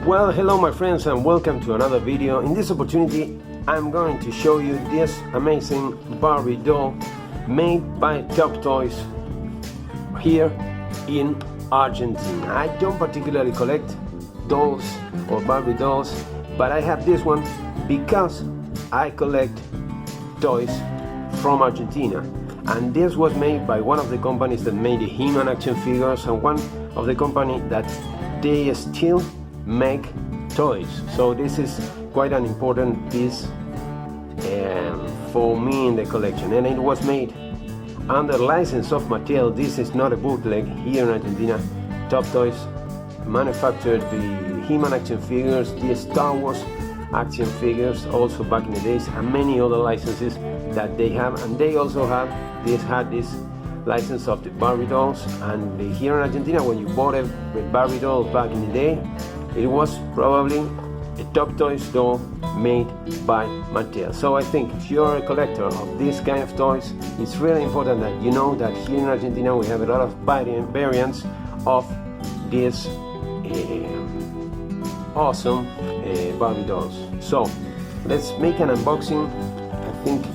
Well, hello my friends and welcome to another video. In this opportunity I'm going to show you this amazing Barbie doll made by Top Toys here in Argentina. I don't particularly collect dolls or Barbie dolls, but I have this one because I collect toys from Argentina, and this was made by one of the companies that made the He-Man action figures and one of the company that they still make toys. So this is quite an important piece for me in the collection, and it was made under license of Mattel. This is not a bootleg. Here in Argentina, Top Toys manufactured the He-Man action figures, the Star Wars action figures also back in the days, and many other licenses that they have, and they also had this license of the Barbie dolls. And here in Argentina, when you bought a Barbie doll back in the day, it was probably a Top Toys doll made by Mattel. So I think if you're a collector of this kind of toys, it's really important that you know that here in Argentina we have a lot of variants of these awesome Barbie dolls. So let's make an unboxing. I think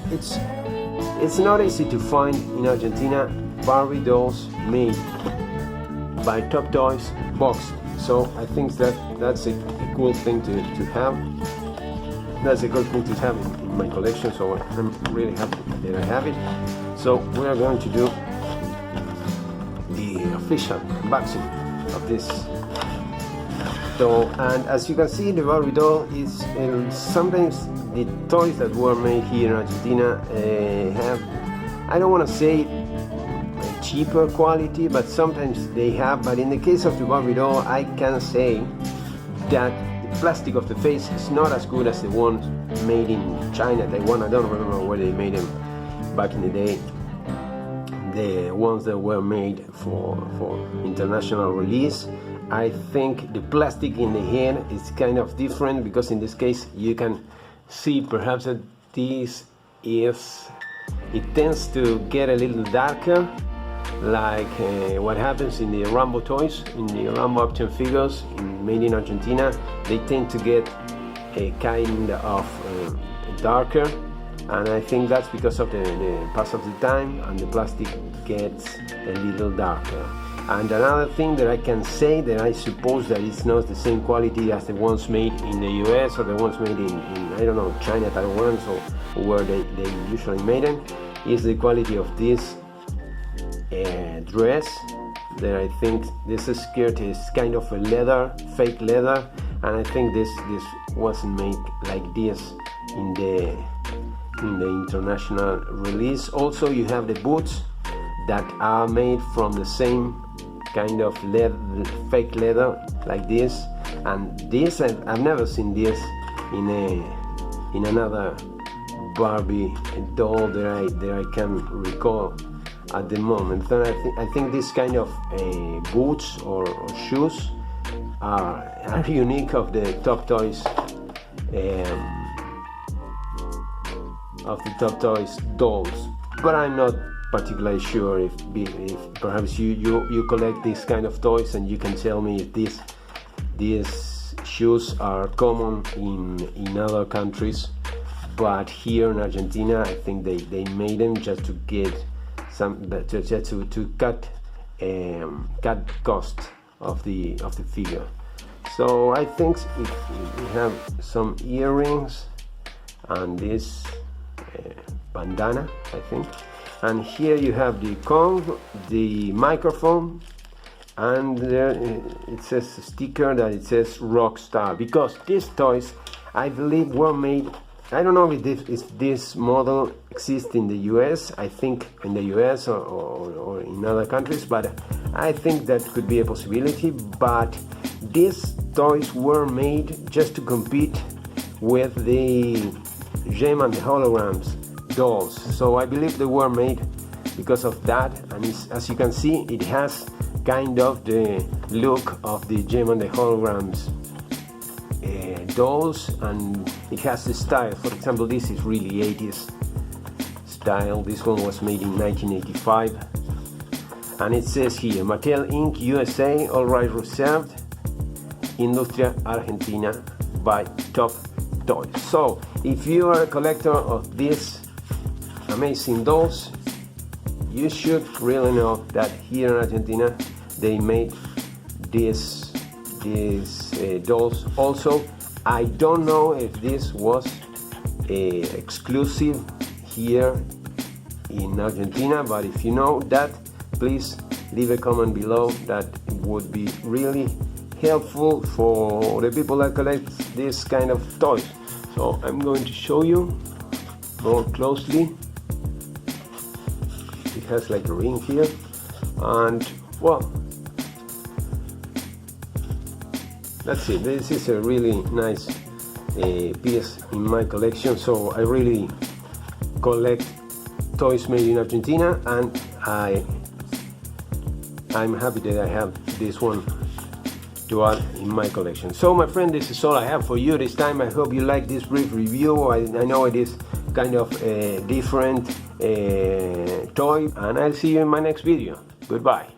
it's not easy to find in Argentina Barbie dolls made by Top Toys boxed. So I think that's a cool thing to have. That's a good thing to have in my collection, so I'm really happy that I have it. So we are going to do the official unboxing of this doll. And as you can see, the Barbie doll is sometimes the toys that were made here in Argentina have, I don't want to say cheaper quality, but sometimes they have. But in the case of the Barbie doll, I can say that the plastic of the face is not as good as the ones made in China, Taiwan. I don't remember where they made them back in the day. The ones that were made for international release, I think the plastic in the head is kind of different, because in this case you can see perhaps that it tends to get a little darker, like what happens in the Rambo toys, in the Rambo action figures made in Argentina. They tend to get a kind of darker, and I think that's because of the pass of the time, and the plastic gets a little darker. And another thing that I can say, that I suppose that it's not the same quality as the ones made in the US or the ones made in I don't know, China, Taiwan, so where they usually made them, is the quality of this dress. That I think this skirt is kind of a leather, fake leather, and I think this wasn't made like this in the international release. Also, you have the boots that are made from the same kind of leather, fake leather, like this. And this I've never seen this in another Barbie doll that I can recall at the moment. So I think this kind of boots or shoes are unique of the Top Toys dolls. But I'm not particularly sure if perhaps you collect these kind of toys, and you can tell me if these shoes are common in other countries. But here in Argentina, I think they made them just to get to cut cost of the figure. So I think if we have some earrings and this bandana, I think, and here you have the comb, the microphone, and there it says a sticker that it says Rockstar, because these toys, I believe, were made, I don't know if this model exists in the US, I think in the US or in other countries, but I think that could be a possibility. But these toys were made just to compete with the Gem and the Holograms dolls. So I believe they were made because of that, and as you can see, it has kind of the look of the Gem and the Holograms dolls, and it has the style. For example, this is really 80s style. This one was made in 1985, and it says here Mattel Inc. USA, all rights reserved. Industria Argentina by Top Toys. So if you are a collector of these amazing dolls, you should really know that here in Argentina they made these dolls also. I don't know if this was exclusive here in Argentina, but if you know that, please leave a comment below. That would be really helpful for the people that collect this kind of toys. So I'm going to show you more closely. It has like a ring here, and well, that's it. This is a really nice piece in my collection. So I really collect toys made in Argentina, and I'm happy that I have this one to add in my collection. So my friend, this is all I have for you this time. I hope you like this brief review. I know it is kind of a different toy, and I'll see you in my next video. Goodbye.